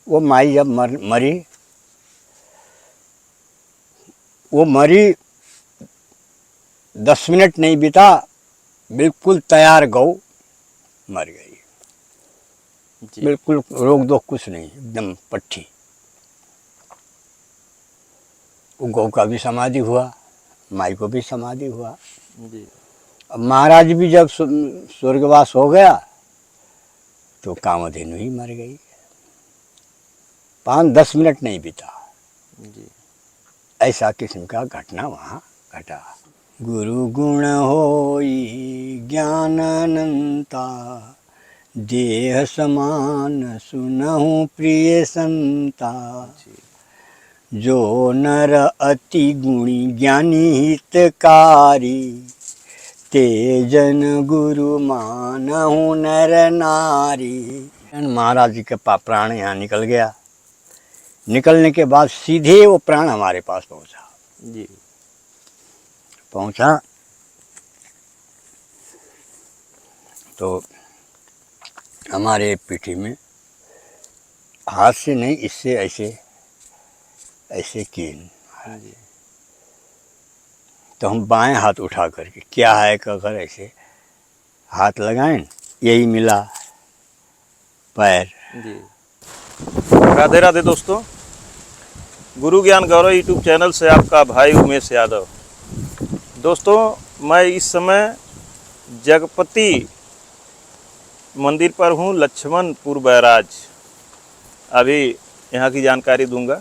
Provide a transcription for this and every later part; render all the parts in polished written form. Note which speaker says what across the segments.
Speaker 1: वो माई जब मरी, वो मरी 10 मिनट नहीं बीता, बिल्कुल तैयार गौ मर गई। बिल्कुल रोक दो कुछ नहीं, एकदम पट्टी। वो गौ का भी समाधि हुआ, माई को भी समाधि हुआ
Speaker 2: जी।
Speaker 1: अब महाराज भी जब स्वर्गवास हो गया तो कामधेनु ही मर गई। 5-10 मिनट नहीं बीता
Speaker 2: जी।
Speaker 1: ऐसा किस्म का घटना वहाँ घटा। गुरु गुण होई ज्ञान अनंता, देह समान सुनहु प्रिय संता। जो नर अति गुणी ज्ञानी हितकारी, तेजन गुरु मानहु नर नारी। महाराज जी के प्राण यहाँ निकल गया। निकलने के बाद सीधे वो प्राण हमारे पास पहुँचा।
Speaker 2: जी।
Speaker 1: पहुँचा तो हमारे पीठी में हाथ से नहीं, इससे ऐसे ऐसे किए। तो हम बाएं हाथ उठा करके क्या है कहकर ऐसे हाथ लगाएं, यही मिला पैर।
Speaker 2: जी। राधे राधे दोस्तों, गुरु ज्ञान गौरव यूट्यूब चैनल से आपका भाई उमेश यादव। दोस्तों, मैं इस समय जगपति मंदिर पर हूँ, लक्ष्मणपुर बैराज। अभी यहाँ की जानकारी दूंगा।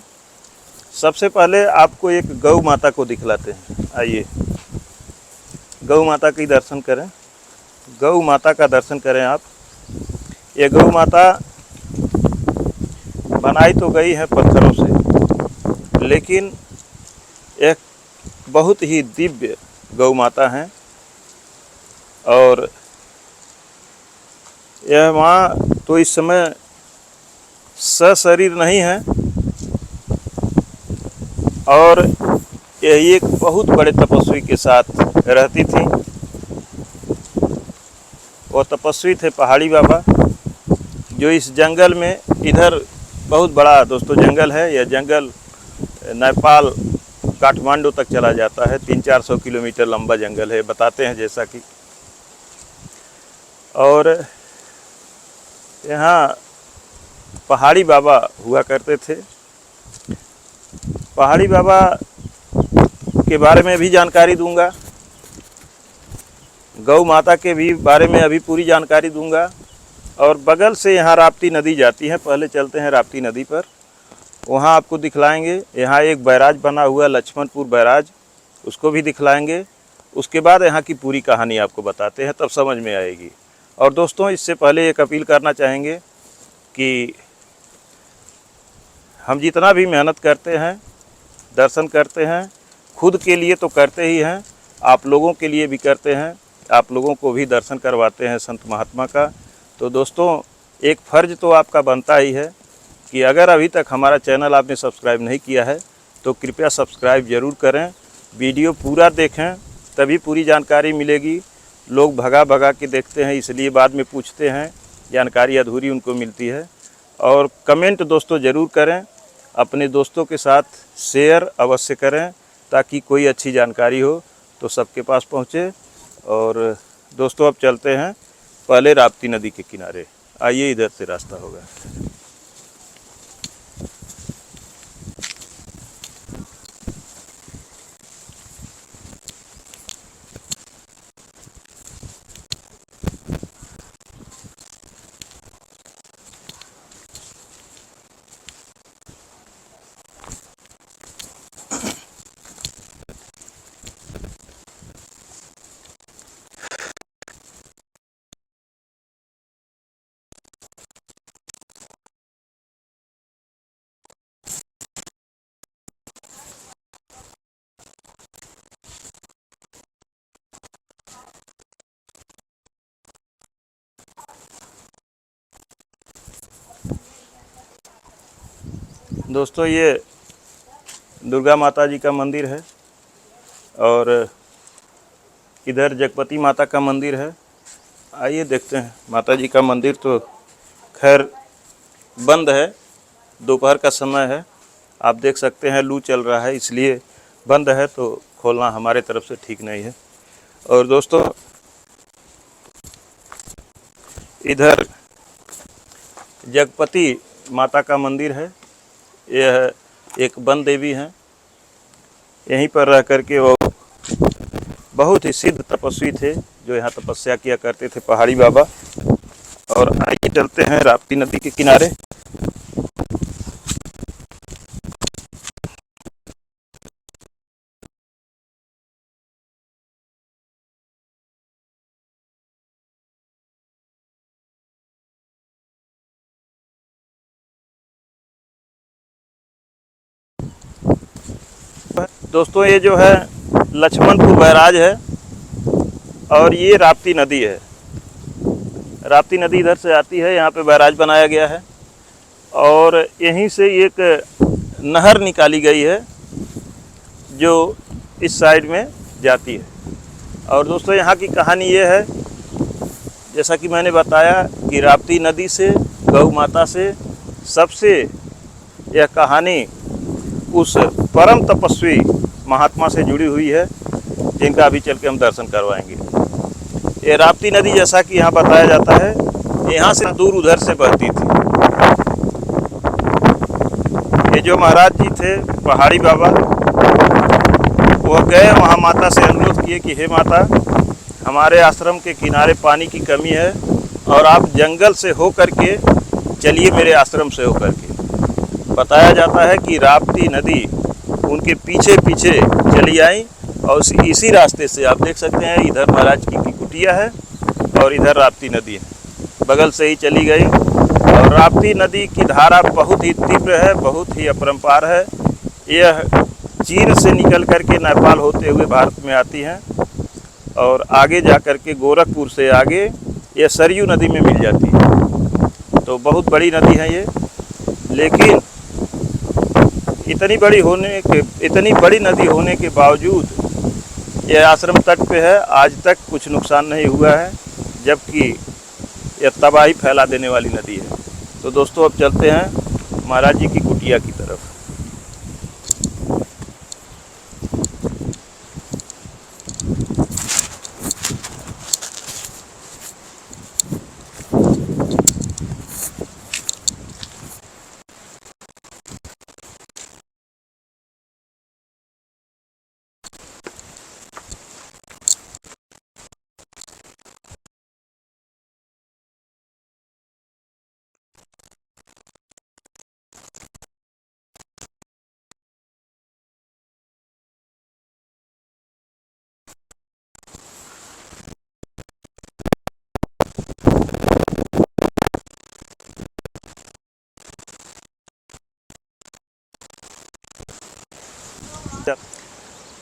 Speaker 2: सबसे पहले आपको एक गौ माता को दिखलाते हैं। आइए गौ माता की दर्शन करें। गौ माता का दर्शन करें आप। ये गौ माता बनाई तो गई है पत्थरों से, लेकिन एक बहुत ही दिव्य गौ माता है। और यह माँ तो इस समय सशरीर नहीं है, और यह एक बहुत बड़े तपस्वी के साथ रहती थी। वो तपस्वी थे पहाड़ी बाबा, जो इस जंगल में, इधर बहुत बड़ा दोस्तों जंगल है। यह जंगल नेपाल काठमांडू तक चला जाता है। 300-400 किलोमीटर लंबा जंगल है, बताते हैं जैसा कि। और यहाँ पहाड़ी बाबा हुआ करते थे। पहाड़ी बाबा के बारे में भी जानकारी दूंगा, गौ माता के भी बारे में अभी पूरी जानकारी दूंगा। और बगल से यहाँ राप्ती नदी जाती है। पहले चलते हैं राप्ती नदी पर, वहाँ आपको दिखलाएंगे। यहाँ एक बैराज बना हुआ लक्ष्मणपुर बैराज, उसको भी दिखलाएंगे। उसके बाद यहाँ की पूरी कहानी आपको बताते हैं, तब समझ में आएगी। और दोस्तों, इससे पहले एक अपील करना चाहेंगे कि हम जितना भी मेहनत करते हैं, दर्शन करते हैं, खुद के लिए तो करते ही हैं, आप लोगों के लिए भी करते हैं। आप लोगों को भी दर्शन करवाते हैं संत महात्मा का। तो दोस्तों, एक फ़र्ज़ तो आपका बनता ही है कि अगर अभी तक हमारा चैनल आपने सब्सक्राइब नहीं किया है तो कृपया सब्सक्राइब ज़रूर करें। वीडियो पूरा देखें, तभी पूरी जानकारी मिलेगी। लोग भगा भगा के देखते हैं, इसलिए बाद में पूछते हैं, जानकारी अधूरी उनको मिलती है। और कमेंट दोस्तों ज़रूर करें, अपने दोस्तों के साथ शेयर अवश्य करें, ताकि कोई अच्छी जानकारी हो तो सबके पास पहुँचे। और दोस्तों, अब चलते हैं पहले राप्ती नदी के किनारे। आइए, इधर से रास्ता होगा। दोस्तों, ये दुर्गा माता जी का मंदिर है और इधर जगपति माता का मंदिर है। आइए देखते हैं। माता जी का मंदिर तो खैर बंद है, दोपहर का समय है, आप देख सकते हैं लू चल रहा है, इसलिए बंद है, तो खोलना हमारे तरफ से ठीक नहीं है। और दोस्तों इधर जगपति माता का मंदिर है। यह एक वन देवी हैं। यहीं पर रह करके वो बहुत ही सिद्ध तपस्वी थे जो यहाँ तपस्या किया करते थे, पहाड़ी बाबा। और आइए चलते हैं राप्ती नदी के किनारे। दोस्तों ये जो है लक्ष्मणपुर बैराज है और ये राप्ती नदी है। राप्ती नदी इधर से आती है, यहाँ पे बैराज बनाया गया है और यहीं से एक नहर निकाली गई है जो इस साइड में जाती है। और दोस्तों यहाँ की कहानी ये है, जैसा कि मैंने बताया कि राप्ती नदी से, गौ माता से सबसे यह कहानी उस परम तपस्वी महात्मा से जुड़ी हुई है जिनका अभी चल के हम दर्शन करवाएंगे। ये राप्ती नदी जैसा कि यहाँ बताया जाता है, यहाँ से दूर उधर से बहती थी। ये जो महाराज जी थे पहाड़ी बाबा, वो गए वहाँ माता से अनुरोध किए कि हे माता, हमारे आश्रम के किनारे पानी की कमी है और आप जंगल से हो करके चलिए मेरे आश्रम से हो करके। बताया जाता है कि राप्ती नदी उनके पीछे पीछे चली आई और इसी रास्ते से आप देख सकते हैं, इधर महाराज की कुटिया है और इधर राप्ती नदी है, बगल से ही चली गई। और राप्ती नदी की धारा बहुत ही तीव्र है, बहुत ही अपरंपार है। यह चीन से निकल करके नेपाल होते हुए भारत में आती हैं और आगे जा कर के गोरखपुर से आगे यह सरयू नदी में मिल जाती है। तो बहुत बड़ी नदी है ये, लेकिन इतनी बड़ी नदी होने के बावजूद यह आश्रम तट पे है, आज तक कुछ नुकसान नहीं हुआ है, जबकि यह तबाही फैला देने वाली नदी है। तो दोस्तों अब चलते हैं महाराज जी की कुटिया की तरफ।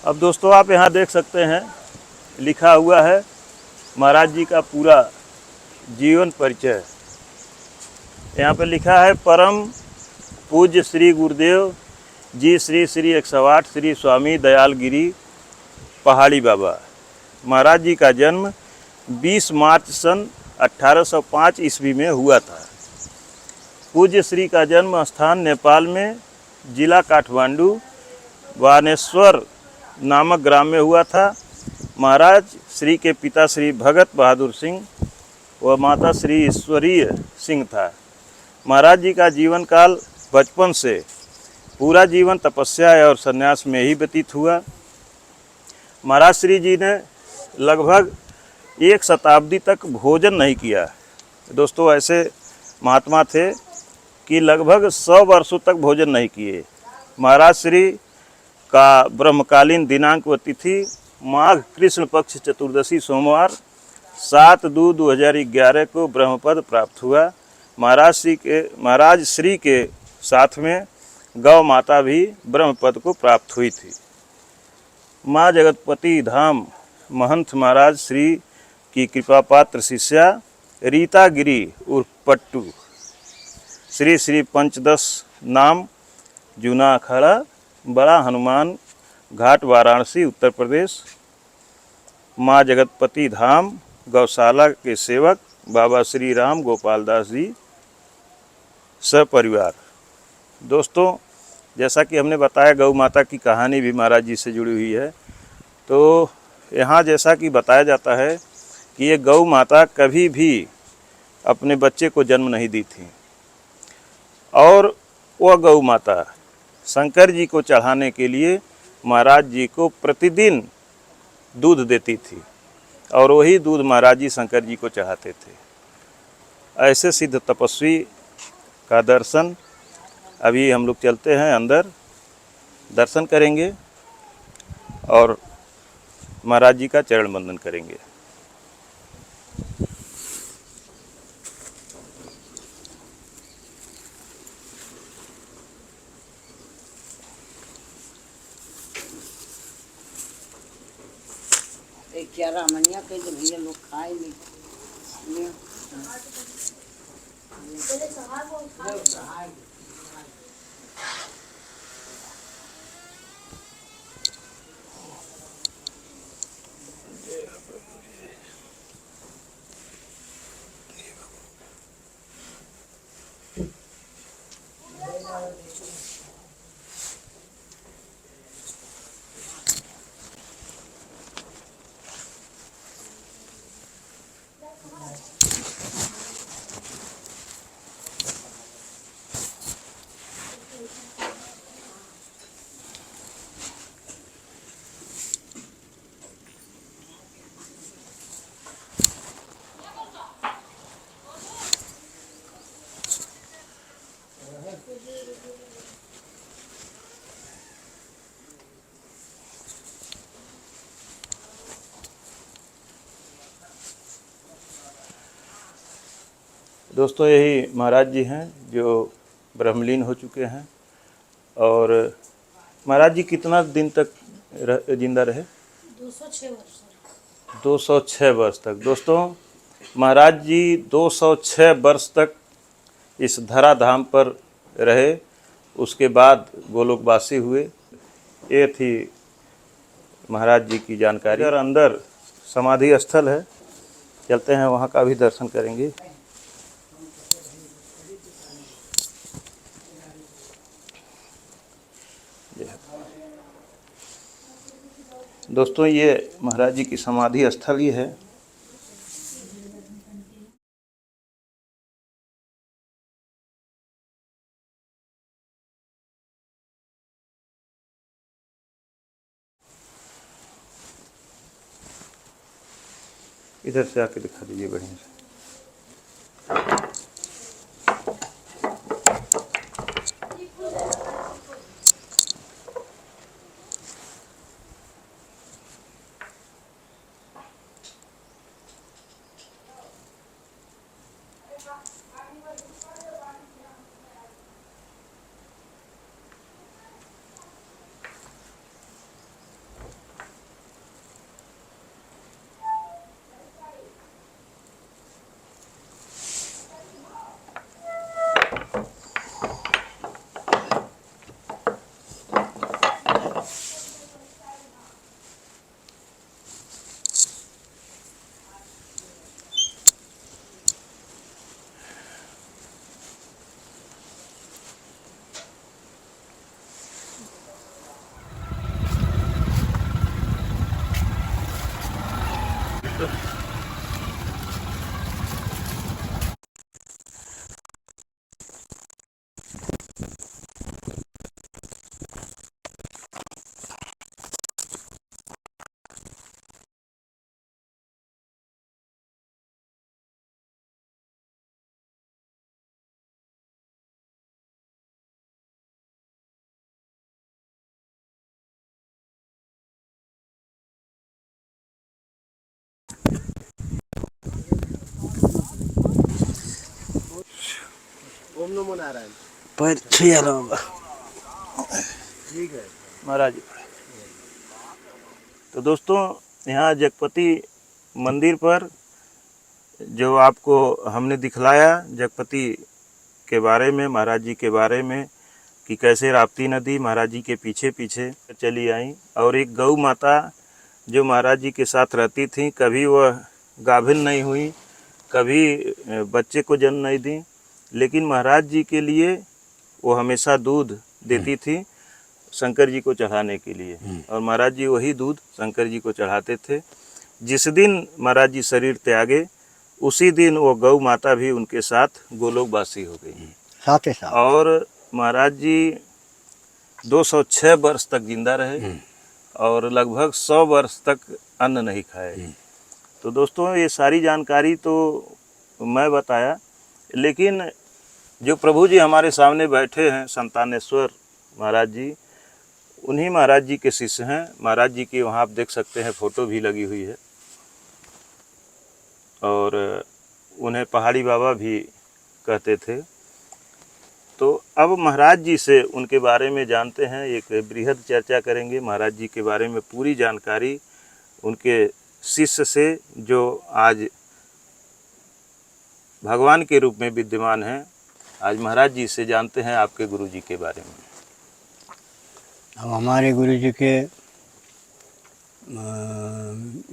Speaker 2: अब दोस्तों आप यहाँ देख सकते हैं लिखा हुआ है महाराज जी का पूरा जीवन परिचय। यहाँ पे लिखा है परम पूज्य श्री गुरुदेव जी श्री श्री 108 श्री स्वामी दयाल गिरी पहाड़ी बाबा। महाराज जी का जन्म 20 मार्च सन 1805 ईस्वी में हुआ था। पूज्य श्री का जन्म स्थान नेपाल में जिला काठमांडू बानेश्वर नामक ग्राम में हुआ था। महाराज श्री के पिता श्री भगत बहादुर सिंह व माता श्री ईश्वरीय सिंह था। महाराज जी का जीवन काल बचपन से पूरा जीवन तपस्या और संन्यास में ही व्यतीत हुआ। महाराज श्री जी ने लगभग 1 शताब्दी तक भोजन नहीं किया। दोस्तों ऐसे महात्मा थे कि लगभग 100 वर्षों तक भोजन नहीं किए। महाराज श्री का ब्रह्मकालीन दिनांक व तिथि माघ कृष्ण पक्ष चतुर्दशी सोमवार 7/2/2011 को ब्रह्मपद प्राप्त हुआ। महाराज श्री के साथ में गौ माता भी ब्रह्मपद को प्राप्त हुई थी। माँ जगतपति धाम महंत महाराज श्री की कृपा पात्र शिष्या रीता गिरी उर्फ पट्टू, श्री श्री पंचदश नाम, जूना अखाड़ा, बड़ा हनुमान घाट, वाराणसी, उत्तर प्रदेश। माँ जगतपति धाम गौशाला के सेवक बाबा श्री राम गोपाल दास जी सपरिवार। दोस्तों, जैसा कि हमने बताया गौ माता की कहानी भी महाराज जी से जुड़ी हुई है। तो यहाँ जैसा कि बताया जाता है कि ये गौ माता कभी भी अपने बच्चे को जन्म नहीं दी थी और वह गौ माता शंकर जी को चढ़ाने के लिए महाराज जी को प्रतिदिन दूध देती थी और वही दूध महाराज जी शंकर जी को चढ़ाते थे। ऐसे सिद्ध तपस्वी का दर्शन अभी हम लोग चलते हैं अंदर, दर्शन करेंगे और महाराज जी का चरण वंदन करेंगे।
Speaker 3: क्या रामनिया कह दे भैया लोग खाए नहीं।
Speaker 2: दोस्तों, यही महाराज जी हैं जो ब्रह्मलीन हो चुके हैं। और महाराज जी कितना दिन तक जिंदा रहे?
Speaker 3: 206 वर्ष।
Speaker 2: 206 वर्ष तक। दोस्तों, महाराज जी 206 वर्ष तक इस धराधाम पर रहे, उसके बाद गोलोकवासी हुए। ये थी महाराज जी की जानकारी। और अंदर समाधि स्थल है, चलते हैं वहाँ का भी दर्शन करेंगे। दोस्तों, ये महाराज जी की समाधि स्थल ही है। इधर से आके दिखा दीजिए बढ़िया से।
Speaker 4: ओम नमो नारायण।
Speaker 1: पर ठीक है
Speaker 4: ठीक है
Speaker 2: महाराज जी। तो दोस्तों, यहाँ जगपति मंदिर पर जो आपको हमने दिखलाया जगपति के बारे में, महाराज जी के बारे में, कि कैसे राप्ती नदी महाराज जी के पीछे पीछे चली आई और एक गौ माता जो महाराज जी के साथ रहती थी, कभी वह गाभिन नहीं हुई, कभी बच्चे को जन्म नहीं दी, लेकिन महाराज जी के लिए वो हमेशा दूध देती थी शंकर जी को चढ़ाने के लिए, और महाराज जी वही दूध शंकर जी को चढ़ाते थे। जिस दिन महाराज जी शरीर त्यागे उसी दिन वो गौ माता भी उनके साथ गोलोकवासी हो गई।
Speaker 1: साथ ही साथ
Speaker 2: और महाराज जी 206 वर्ष तक जिंदा रहे और लगभग 100 वर्ष तक अन्न नहीं खाए। तो दोस्तों ये सारी जानकारी तो मैं बताया, लेकिन जो प्रभु जी हमारे सामने बैठे हैं संतानेश्वर महाराज जी, उन्हीं महाराज जी के शिष्य हैं। महाराज जी की वहाँ आप देख सकते हैं फ़ोटो भी लगी हुई है, और उन्हें पहाड़ी बाबा भी कहते थे। तो अब महाराज जी से उनके बारे में जानते हैं, एक बृहद चर्चा करेंगे महाराज जी के बारे में, पूरी जानकारी उनके शिष्य से जो आज भगवान के रूप में विद्यमान हैं। आज महाराज जी से जानते हैं आपके गुरु जी के बारे में।
Speaker 1: अब हमारे गुरु जी के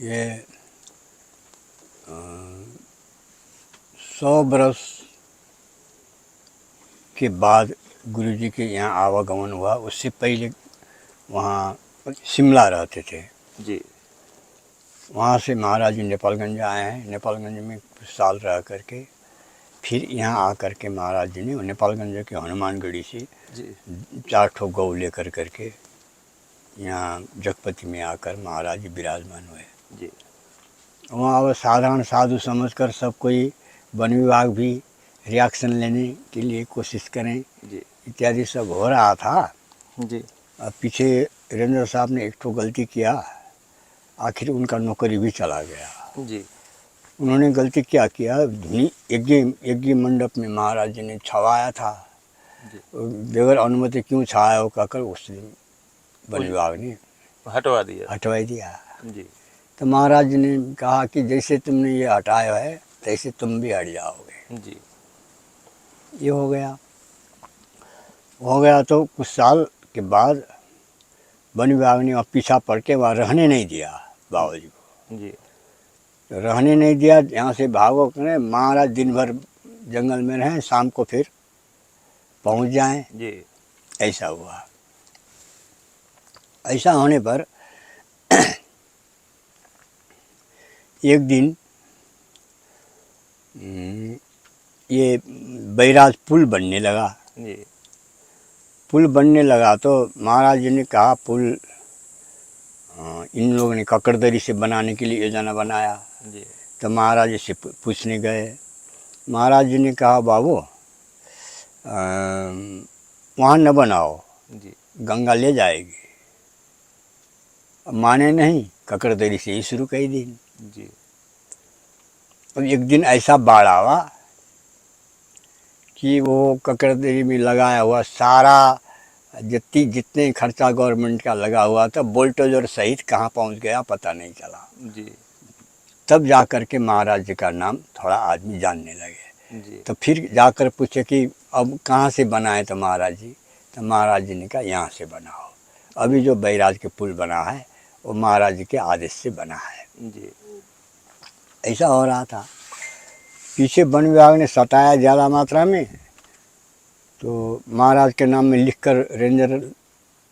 Speaker 1: ये 100 बरस के बाद गुरु जी के यहाँ आवागमन हुआ। उससे पहले वहाँ शिमला रहते थे
Speaker 2: जी।
Speaker 1: वहाँ से महाराज जी नेपालगंज आए हैं। नेपालगंज में कुछ साल रह करके फिर यहाँ आकर के महाराज जी ने नेपालगंज के हनुमानगढ़ी से
Speaker 2: जी
Speaker 1: 4 ठो गौ लेकर करके यहाँ जगपति में आकर महाराज जी विराजमान हुए।
Speaker 2: जी।
Speaker 1: वहाँ अब साधारण साधु समझकर सब कोई, वन विभाग भी रिएक्शन लेने के लिए कोशिश करें
Speaker 2: जी
Speaker 1: इत्यादि सब हो रहा था।
Speaker 2: जी।
Speaker 1: अब पीछे रेंजर साहब ने एक ठो गलती किया, आखिर उनका नौकरी भी चला गया।
Speaker 2: जी।
Speaker 1: उन्होंने गलती क्या किया, यज्ञ मंडप में महाराज जी ने छवाया था, बगैर अनुमति क्यों छाया हो कहकर उस दिन वन विभाग ने
Speaker 2: हटवा
Speaker 1: दिया।
Speaker 2: जी।
Speaker 1: तो महाराज जी ने कहा कि जैसे तुमने ये हटाया है तैसे तुम भी हट जाओगे।
Speaker 2: जी।
Speaker 1: ये हो गया तो कुछ साल के बाद वन विभाग ने पीछा पड़ के वहाँ रहने नहीं दिया बाबा जी को।
Speaker 2: जी।
Speaker 1: तो रहने नहीं दिया, यहाँ से भागो करें, महाराज दिन भर जंगल में रहें, शाम को फिर पहुँच जाएं।
Speaker 2: जी।
Speaker 1: ऐसा हुआ। ऐसा होने पर एक दिन ये बैराज पुल बनने लगा।
Speaker 2: जी।
Speaker 1: पुल बनने लगा तो महाराज जी ने कहा पुल इन लोगों ने ककड़दरी से बनाने के लिए योजना बनाया।
Speaker 2: जी।
Speaker 1: तो महाराज जी से पूछने गए। महाराज जी ने कहा बाबू वहाँ न बनाओ,
Speaker 2: जी।
Speaker 1: गंगा ले जाएगी। अब माने नहीं, ककड़दरी से ही शुरू कर दी।
Speaker 2: जी।
Speaker 1: अब एक दिन ऐसा बाढ़ आवा कि वो ककड़दरी में लगाया हुआ सारा जितने खर्चा गवर्नमेंट का लगा हुआ था बुलडोजर सहित कहाँ पहुंच गया पता नहीं चला।
Speaker 2: जी।
Speaker 1: तब जा कर के महाराज जी का नाम थोड़ा आदमी जानने लगे।
Speaker 2: जी।
Speaker 1: तो फिर जाकर पूछे कि अब कहाँ से बनाए तो महाराज जी, तो महाराज जी ने कहा यहाँ से बनाओ। अभी जो बैराज के पुल बना है वो महाराज जी के आदेश से बना है।
Speaker 2: जी।
Speaker 1: ऐसा हो रहा था। पीछे वन विभाग ने सताया ज़्यादा मात्रा में, तो महाराज के नाम में लिखकर रेंजर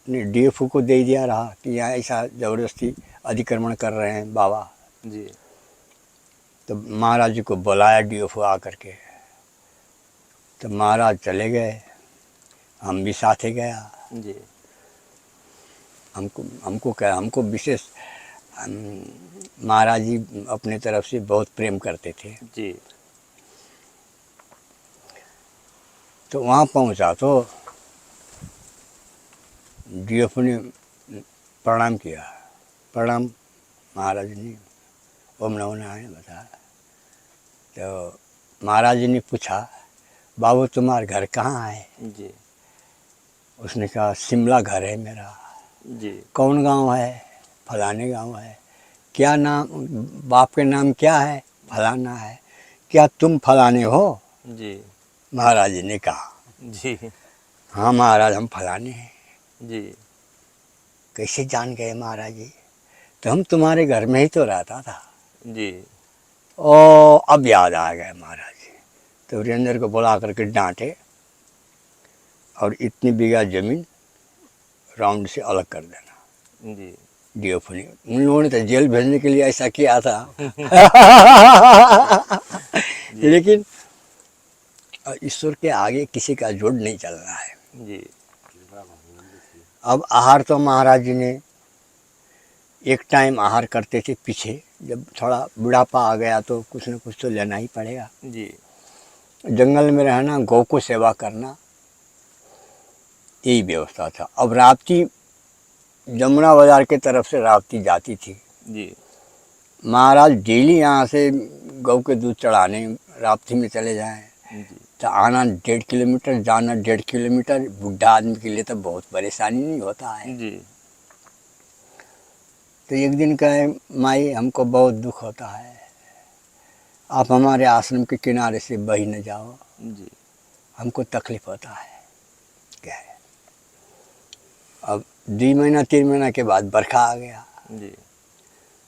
Speaker 1: ने डीएफओ को दे दिया रहा कि यहाँ ऐसा ज़बरदस्ती अतिक्रमण कर रहे हैं बाबा।
Speaker 2: जी।
Speaker 1: तो महाराज जी को बुलाया डीएफओ आकर के, तो महाराज चले गए, हम भी साथे गया।
Speaker 2: जी।
Speaker 1: हमको विशेष महाराज जी अपने तरफ से बहुत प्रेम करते थे।
Speaker 2: जी।
Speaker 1: तो वहाँ पहुँचा तो डीएफओ ने प्रणाम किया। प्रणाम महाराज ने, ओम नमो नारायण बताया। तो महाराज जी ने पूछा बाबू तुम्हारा घर कहाँ है?
Speaker 2: जी।
Speaker 1: उसने कहा शिमला घर है मेरा।
Speaker 2: जी।
Speaker 1: कौन गांव है? फलाने गांव है। क्या नाम, बाप के नाम क्या है? फलाना है। क्या तुम फलाने हो?
Speaker 2: जी।
Speaker 1: महाराज जी ने कहा
Speaker 2: जी।
Speaker 1: हाँ महाराज हम फलाने हैं।
Speaker 2: जी।
Speaker 1: कैसे जान गए महाराज जी? तो हम तुम्हारे घर में ही तो रहता था।
Speaker 2: जी।
Speaker 1: ओ अब याद आ गए महाराज जी। तो वीरेंद्र को बुला करके डांटे और इतनी बीघा ज़मीन राउंड से अलग कर देना।
Speaker 2: जी
Speaker 1: डीएफओ ने, उन लोगों ने तो जेल भेजने के लिए ऐसा किया था।
Speaker 2: जी
Speaker 1: लेकिन ईश्वर के आगे किसी का जोड़ नहीं चल रहा है।
Speaker 2: जी
Speaker 1: अब आहार तो महाराज जी ने एक टाइम आहार करते थे पीछे, जब थोड़ा बुढ़ापा आ गया तो कुछ न कुछ तो लेना ही पड़ेगा।
Speaker 2: जी
Speaker 1: जंगल में रहना, गौ को सेवा करना, यही व्यवस्था था। अब राप्ती जमुना बाजार के तरफ से राप्ती जाती थी।
Speaker 2: जी
Speaker 1: महाराज डेली यहाँ से गौ के दूध चढ़ाने राप्ती में चले जाएं
Speaker 2: जी
Speaker 1: तो आना 1.5 किलोमीटर, जाना 1.5 किलोमीटर, बुढ़ा आदमी के लिए तो बहुत परेशानी नहीं होता है।
Speaker 2: जी
Speaker 1: तो एक दिन कहे, माई हमको बहुत दुख होता है, आप हमारे आश्रम के किनारे से बही न जाओ,
Speaker 2: जी
Speaker 1: हमको तकलीफ होता है। क्या है, अब 2 महीना 3 महीना के बाद बरखा आ गया।
Speaker 2: जी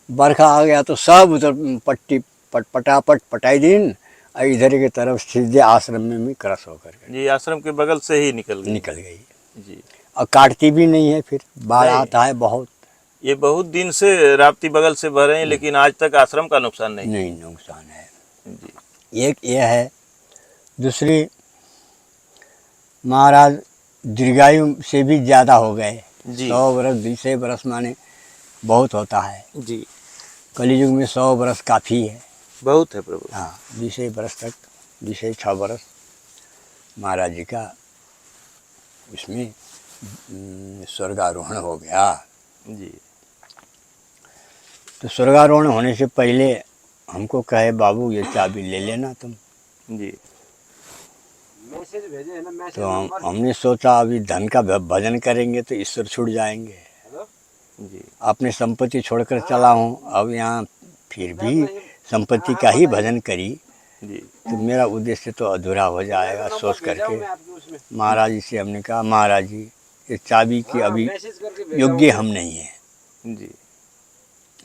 Speaker 1: बरखा आ गया तो सब उधर पट्टी पटापट पटाई दिन, और इधर की तरफ सीधे आश्रम में भी क्रॉस होकर के
Speaker 2: जी आश्रम के बगल से ही निकल
Speaker 1: गई।
Speaker 2: जी
Speaker 1: और काटती भी नहीं है, फिर बाढ़
Speaker 2: नहीं।
Speaker 1: आता है बहुत।
Speaker 2: ये बहुत दिन से राप्ती बगल से बह रहे हैं, लेकिन आज तक आश्रम का नुकसान नहीं।
Speaker 1: नहीं नुकसान है।
Speaker 2: जी
Speaker 1: एक ये है, दूसरी महाराज दीर्घायु से भी ज़्यादा हो गए।
Speaker 2: जी
Speaker 1: 100 बरस 200 बरस माने बहुत होता है।
Speaker 2: जी
Speaker 1: कलयुग में 100 बरस काफ़ी है।
Speaker 2: बहुत है प्रभु।
Speaker 1: हाँ, 200 बरस तक, 206 बरस महाराज जी का उसमें स्वर्गारोहण हो गया।
Speaker 2: जी
Speaker 1: तो स्वर्गारोहण होने से पहले हमको कहे, बाबू ये चाबी ले लेना तुम।
Speaker 2: जी
Speaker 4: मैसेज भेजे है ना, मैसेज
Speaker 1: तो
Speaker 4: नंबर।
Speaker 1: हमने सोचा अभी धन का भजन करेंगे तो ईश्वर छूट जाएंगे।
Speaker 4: हेलो
Speaker 2: जी
Speaker 1: अपनी संपत्ति छोड़कर चला हूँ, अब यहाँ फिर भी संपत्ति का ही भजन करी
Speaker 2: जी
Speaker 1: तो मेरा उद्देश्य तो अधूरा हो जाएगा। सोच करके
Speaker 4: मैं आपके उसमें
Speaker 1: महाराज जी से हमने कहा, महाराज जी ये चाबी की अभी
Speaker 4: मैसेज करके भेजा
Speaker 1: योग्य हम नहीं है,
Speaker 2: जी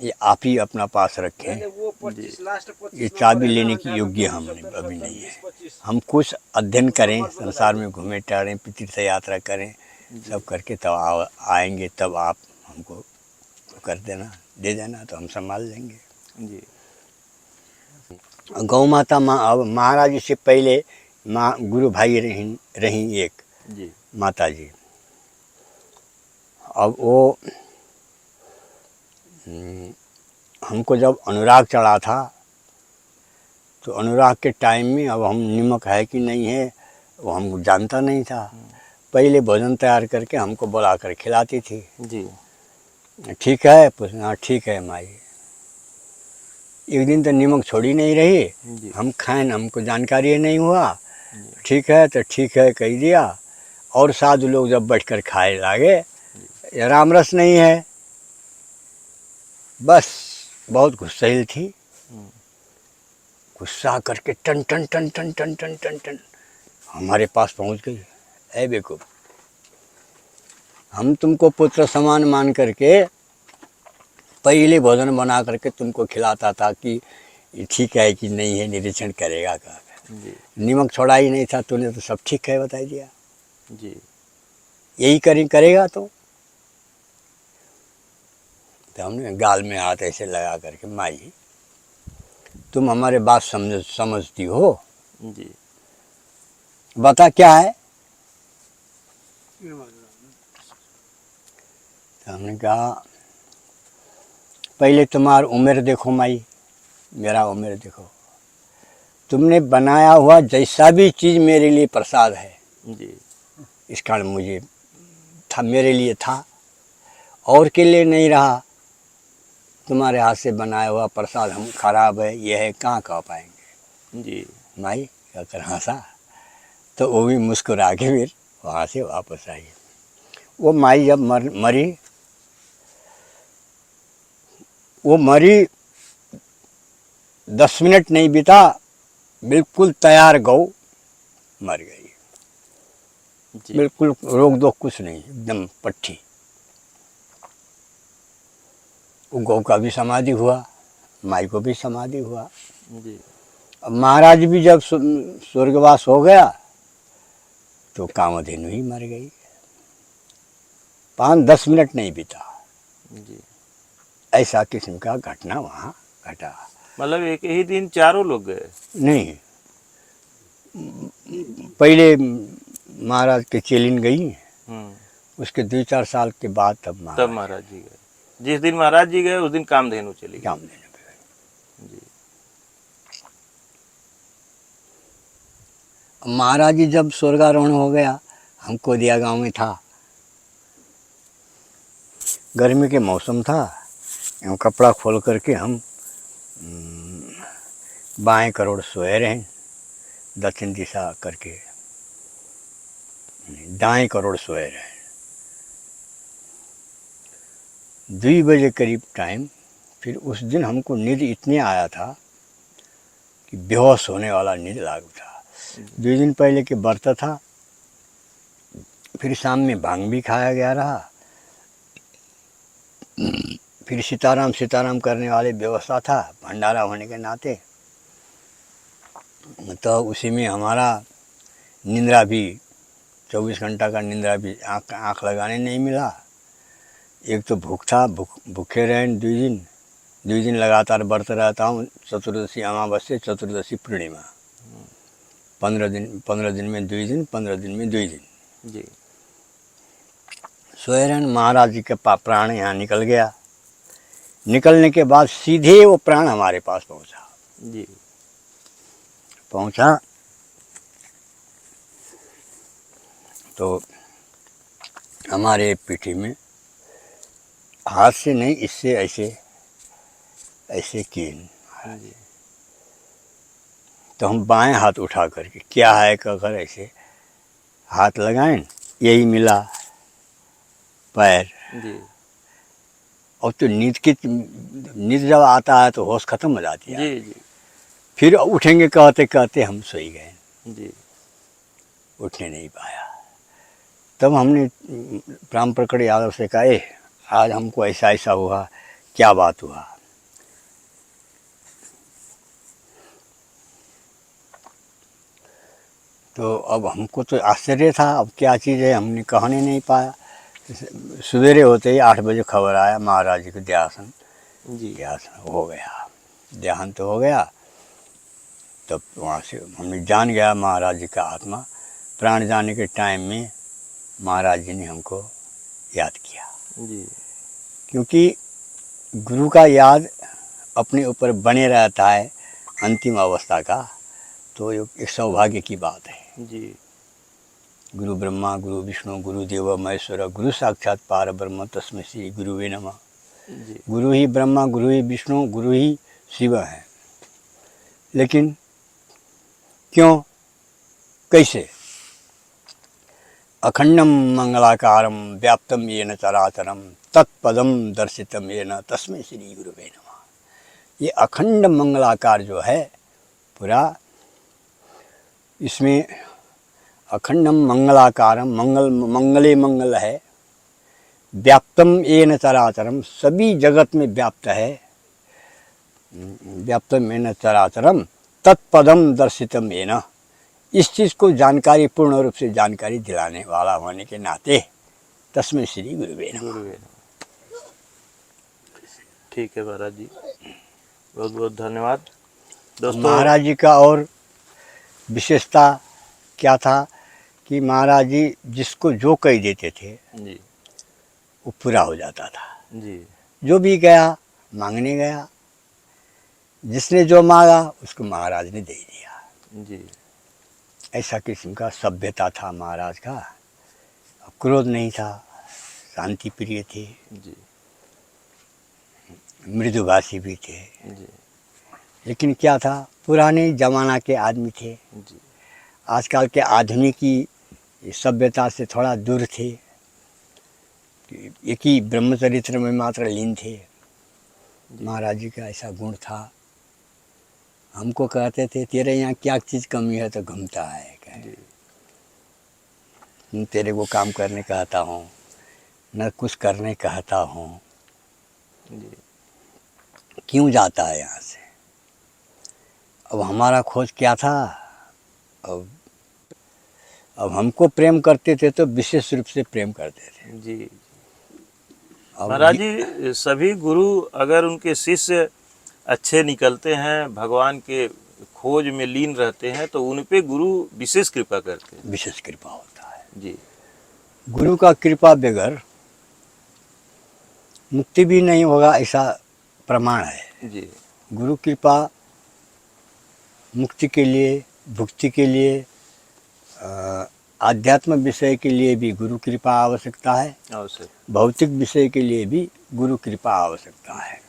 Speaker 1: ये आप ही अपना पास रखें।
Speaker 4: मैंने वो 25 लास्ट 25
Speaker 1: ये चाबी लेने की योग्य हम अभी नहीं है। हम कुछ अध्ययन करें, संसार में घूमें टहलें, तीर्थ यात्रा करें, सब करके तब आएंगे, तब आप हमको कर देना, दे देना, तो हम संभाल लेंगे।
Speaker 2: जी
Speaker 1: गौ माता अब महाराज जी से पहले माँ गुरु भाई रही एक
Speaker 2: जी
Speaker 1: माता जी। अब वो हमको जब अनुराग चढ़ा था तो अनुराग के टाइम में, अब हम नमक है कि नहीं है वो हमको जानता नहीं था। पहले भोजन तैयार करके हमको बुला कर खिलाती थी।
Speaker 2: जी
Speaker 1: ठीक है, पूछना ठीक है माई। एक दिन तो नमक छोड़ी नहीं रही,
Speaker 2: जी
Speaker 1: हम खाएं, हमको जानकारी नहीं हुआ। ठीक है तो ठीक है कह दिया, और साधु लोग जब बैठकर खाए लागे, ये रामरस नहीं है, बस बहुत गुस्सैल थी। गुस्सा करके टन टन टन टन टन टन टन टन हमारे पास पहुंच गई। ऐ बेवकूफ, हम तुमको पुत्र समान मान करके पहले भोजन बना करके तुमको खिलाता था कि ये ठीक है कि नहीं है, निरीक्षण करेगा का।
Speaker 2: जी
Speaker 1: नमक छोड़ा ही नहीं था, तूने तो सब ठीक है बता दिया।
Speaker 2: जी
Speaker 1: यही करेगा तो हमने गाल में हाथ ऐसे लगा करके, माई तुम हमारे बात समझती हो,
Speaker 2: जी
Speaker 1: बता क्या है। तो हमने कहा, पहले तुम्हारी उम्र देखो माई, मेरा उम्र देखो, तुमने बनाया हुआ जैसा भी चीज़ मेरे लिए प्रसाद है,
Speaker 2: जी
Speaker 1: इस कारण मुझे था, मेरे लिए था, और के लिए नहीं रहा। तुम्हारे हाथ से बनाया हुआ प्रसाद हम खराब है, ये है, कहाँ कह पाएंगे।
Speaker 2: जी
Speaker 1: माई कहकर हंसा, तो वो भी मुस्कुरा के फिर वहाँ से वापस आई। वो माई जब मरी, वो मरी 10 मिनट नहीं बीता, बिल्कुल तैयार गौ मर गई।
Speaker 2: जी
Speaker 1: बिल्कुल रोक दो कुछ नहीं, एकदम पट्टी। वो गौ का भी समाधि हुआ, माई को भी समाधि हुआ।
Speaker 2: जी
Speaker 1: अब महाराज भी जब स्वर्गवास हो गया तो कामधेनु ही मर गई। 5-10 मिनट नहीं बीता,
Speaker 2: जी।
Speaker 1: ऐसा किस्म का घटना वहाँ घटा।
Speaker 2: मतलब एक ही दिन चारों लोग गए?
Speaker 1: नहीं, पहले महाराज के चेलिन गई, उसके 2-4 साल के बाद तब
Speaker 2: तब महाराज जी गए। जिस दिन महाराज जी गए उस दिन कामधेनु चली गई।
Speaker 1: कामधेनु पे गई।
Speaker 2: जी।
Speaker 1: महाराज जी जब स्वर्गारोहण हो गया, हम कोदिया गांव में था, गर्मी के मौसम था, एवं कपड़ा खोल करके हम बाएं करोड़ सोए रहे, दक्षिण दिशा करके दाएं करोड़ सोए रहे। 2 बजे करीब टाइम, फिर उस दिन हमको नींद इतने आया था कि बेहोश होने वाला नींद लागू था। 2 दिन पहले के व्रत था, फिर शाम में भांग भी खाया गया रहा, फिर सीताराम सीताराम करने वाले व्यवस्था था भंडारा होने के नाते, तो उसी में हमारा निंद्रा भी 24 घंटा का निंद्रा भी आँख लगाने नहीं मिला। एक तो भूख था, भूखे रहे 2 दिन लगातार व्रत रहता हूँ, चतुर्दशी अमावस्या चतुर्दशी पूर्णिमा, 15 दिन में 2 दिन, 15 दिन में 2 दिन
Speaker 2: जी।
Speaker 1: सोए रहन। महाराज जी का प्राण यहाँ निकल गया। निकलने के बाद सीधे वो प्राण हमारे पास पहुँचा।
Speaker 2: जी।
Speaker 1: पहुँचा तो हमारे पीठी में हाथ से नहीं, इससे ऐसे ऐसे किए।
Speaker 2: जी।
Speaker 1: तो हम बाएं हाथ उठा करके क्या है कहकर ऐसे हाथ लगाएं, यही मिला पैर।
Speaker 2: जी।
Speaker 1: और तो नींद जब आता है तो होश खत्म हो जाती है।
Speaker 2: जी। जी।
Speaker 1: फिर उठेंगे कहते कहते हम सोई गए।
Speaker 2: जी।
Speaker 1: उठने नहीं पाया। तब हमने राम प्रकट यादव से कहा, आज हमको ऐसा ऐसा हुआ, क्या बात हुआ? तो अब हमको तो आश्चर्य था, अब क्या चीज़ है, हमने कहने नहीं पाया। सवेरे होते ही 8 बजे खबर आया महाराज जी को देहासन हो गया, देहांत हो गया। तब वहाँ से हमने जान गया महाराज जी का आत्मा। प्राण जाने के टाइम में महाराज जी ने हमको याद किया।
Speaker 2: जी।
Speaker 1: क्योंकि गुरु का याद अपने ऊपर बने रहता है अंतिम अवस्था का, तो एक सौभाग्य की बात है।
Speaker 2: जी।
Speaker 1: गुरु ब्रह्मा गुरु विष्णु गुरु देव महेश्वर गुरु साक्षात पार ब्रह्म तस्मै श्री गुरुवे नमः।
Speaker 2: जी।
Speaker 1: गुरु ही ब्रह्मा गुरु ही विष्णु गुरु ही शिव है। लेकिन क्यों, कैसे? अखंडम मंगलाकारम व्याप्तम येन चराचरम तत्पदम दर्शितम येन तस्मै श्री गुरुवे नमः। ये अखंड मंगलाकार जो है पूरा, इसमें अखंडम मंगलाकारम, मंगले मंगल है, व्याप्तम येन चराचरम, सभी जगत में व्याप्त है, व्याप्तम येन चराचरम तत्पदम दर्शितम येन, इस चीज़ को जानकारी पूर्ण रूप से जानकारी दिलाने वाला होने के नाते तस्मै श्री गुरुवे नमः।
Speaker 2: ठीक है महाराज जी, बहुत बहुत धन्यवाद। दोस्तों
Speaker 1: महाराज जी का और विशेषता क्या था कि महाराज जी जिसको जो कह देते थे
Speaker 2: जी,
Speaker 1: वो पूरा हो जाता था।
Speaker 2: जी,
Speaker 1: जो भी गया मांगने गया, जिसने जो मांगा उसको महाराज ने दे दिया।
Speaker 2: जी,
Speaker 1: ऐसा किस्म का सभ्यता था महाराज का। क्रोध नहीं था, शांति प्रिय थे,
Speaker 2: जी,
Speaker 1: मृदुभाषी भी थे।
Speaker 2: जी,
Speaker 1: लेकिन क्या था, पुराने ज़माना के आदमी थे,
Speaker 2: जी,
Speaker 1: आजकल के आधुनिक की सभ्यता से थोड़ा दूर थे। एक ही ब्रह्मचरित्र में मात्र लीन थे। महाराज जी का ऐसा गुण था। हमको कहते थे तेरे यहाँ क्या चीज़ कमी है तो घूमता है, तेरे को काम करने कहता हूँ न कुछ करने कहता हूँ,
Speaker 2: जी,
Speaker 1: क्यों जाता है यहाँ से? अब हमारा खोज क्या था? अब अब हमको प्रेम करते थे तो विशेष रूप से प्रेम करते थे।
Speaker 2: जी।
Speaker 1: अब
Speaker 2: महाराज जी, सभी गुरु अगर उनके शिष्य अच्छे निकलते हैं, भगवान के खोज में लीन रहते हैं, तो उन पे गुरु विशेष कृपा करते हैं।
Speaker 1: विशेष कृपा होता है।
Speaker 2: जी
Speaker 1: गुरु का कृपा बगैर मुक्ति भी नहीं होगा, ऐसा प्रमाण है।
Speaker 2: जी
Speaker 1: गुरु कृपा मुक्ति के लिए, भुक्ति के लिए, आध्यात्म विषय के लिए भी गुरु कृपा आवश्यकता है।
Speaker 2: अवश्य।
Speaker 1: भौतिक विषय के लिए भी गुरु कृपा आवश्यकता है।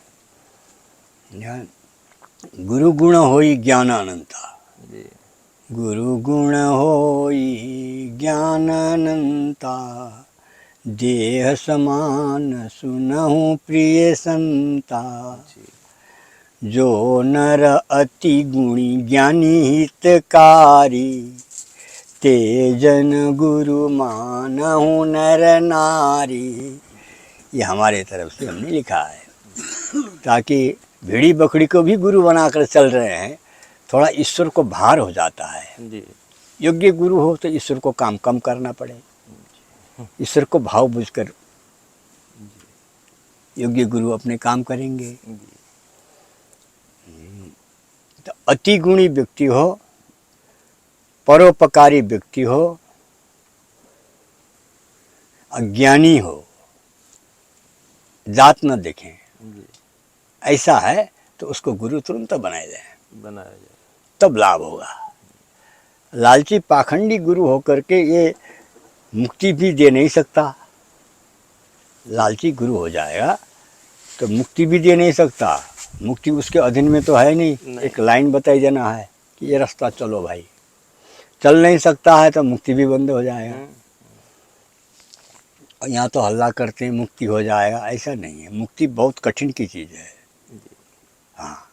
Speaker 1: गुरु गुण होई ज्ञान अनंता,
Speaker 2: जी
Speaker 1: गुरु गुण होई ज्ञान अनंता, देह समान सुनहु प्रिय संता,
Speaker 2: जी
Speaker 1: जो नर अति गुणी ज्ञानी हितकारी, ते जन गुरु मानहु नर नारी। ये हमारे तरफ से हमने लिखा है, ताकि भेड़ी बकरी को भी गुरु बनाकर चल रहे हैं, थोड़ा ईश्वर को भार हो जाता है।
Speaker 2: जी
Speaker 1: योग्य गुरु हो तो ईश्वर को काम कम करना पड़े, ईश्वर को भाव बुझकर योग्य गुरु अपने काम करेंगे। तो अति गुणी व्यक्ति हो, परोपकारी व्यक्ति हो, अज्ञानी हो, जात न देखें, ऐसा है तो उसको गुरु तुरंत बनाया जाए, तब लाभ होगा। लालची पाखंडी गुरु होकर के ये मुक्ति भी दे नहीं सकता। लालची गुरु हो जाएगा तो मुक्ति भी दे नहीं सकता, मुक्ति उसके अधीन में तो है नहीं। एक लाइन बताई जाना है कि ये रास्ता चलो भाई, चल नहीं सकता है तो मुक्ति भी बंद हो जाएगा। और यहाँ तो हल्ला करते हैं मुक्ति हो जाएगा, ऐसा नहीं है। मुक्ति बहुत कठिन की चीज़ है। हाँ,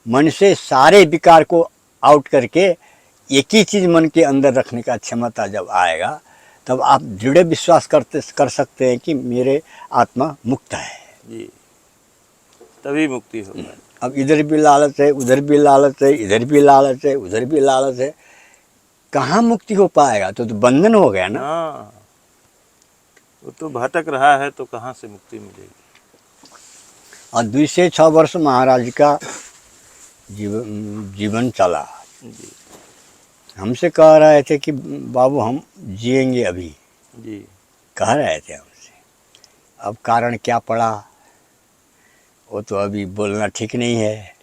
Speaker 1: मन से सारे विकार को आउट करके एक ही चीज़ मन के अंदर रखने का क्षमता जब आएगा, तब आप दृढ़ विश्वास कर सकते हैं कि मेरे आत्मा मुक्त है। जी,
Speaker 2: तभी मुक्ति होगा।
Speaker 1: अब इधर भी लालच है, उधर भी लालच है, इधर भी लालच है, उधर भी लालच है, कहाँ मुक्ति हो पाएगा? तो बंधन हो गया ना।
Speaker 2: हाँ, वो तो भटक रहा है, तो कहाँ से मुक्ति मिलेगी?
Speaker 1: और 2 से 6 वर्ष महाराज का जीवन चला।
Speaker 2: जी
Speaker 1: हमसे कह रहे थे कि बाबू हम जिएंगे अभी,
Speaker 2: जी
Speaker 1: कह रहे थे हमसे। अब कारण क्या पड़ा वो तो अभी बोलना ठीक नहीं है।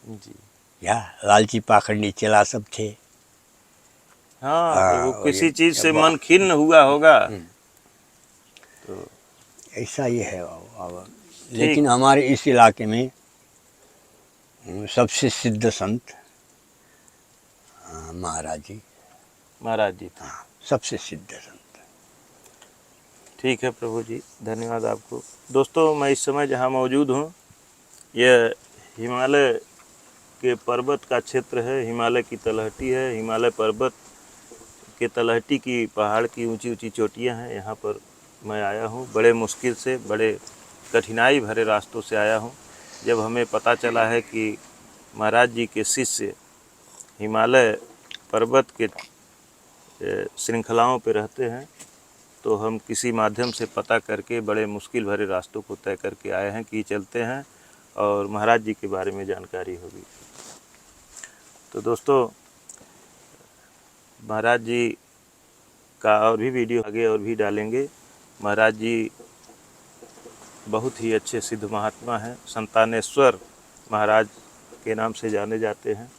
Speaker 2: जी
Speaker 1: या लालची पाखंडी चेला सब थे।
Speaker 2: हाँ, तो वो किसी चीज से मन खिन्न हुआ होगा। तो
Speaker 1: ऐसा ही है अब। लेकिन हमारे इस इलाके में सबसे सिद्ध संत महाराज जी हाँ, सबसे सिद्ध संत।
Speaker 2: ठीक है प्रभु जी, धन्यवाद आपको। दोस्तों, मैं इस समय जहाँ मौजूद हूँ, यह हिमालय के पर्वत का क्षेत्र है। हिमालय की तलहटी है। हिमालय पर्वत के तलहटी की पहाड़ की ऊंची ऊंची चोटियाँ हैं। यहाँ पर मैं आया हूँ, बड़े मुश्किल से, बड़े कठिनाई भरे रास्तों से आया हूँ। जब हमें पता चला है कि महाराज जी के शिष्य हिमालय पर्वत के श्रृंखलाओं पर रहते हैं, तो हम किसी माध्यम से पता करके बड़े मुश्किल भरे रास्तों को तय करके आए हैं कि चलते हैं और महाराज जी के बारे में जानकारी होगी। तो दोस्तों, महाराज जी का और भी वीडियो आगे और भी डालेंगे। महाराज जी बहुत ही अच्छे सिद्ध महात्मा हैं, संतानेश्वर महाराज के नाम से जाने जाते हैं।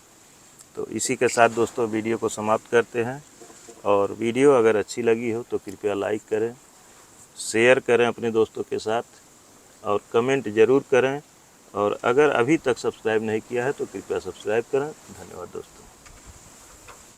Speaker 2: तो इसी के साथ दोस्तों वीडियो को समाप्त करते हैं। और वीडियो अगर अच्छी लगी हो तो कृपया लाइक करें, शेयर करें अपने दोस्तों के साथ, और कमेंट ज़रूर करें। और अगर अभी तक सब्सक्राइब नहीं किया है तो कृपया सब्सक्राइब करें। धन्यवाद दोस्तों।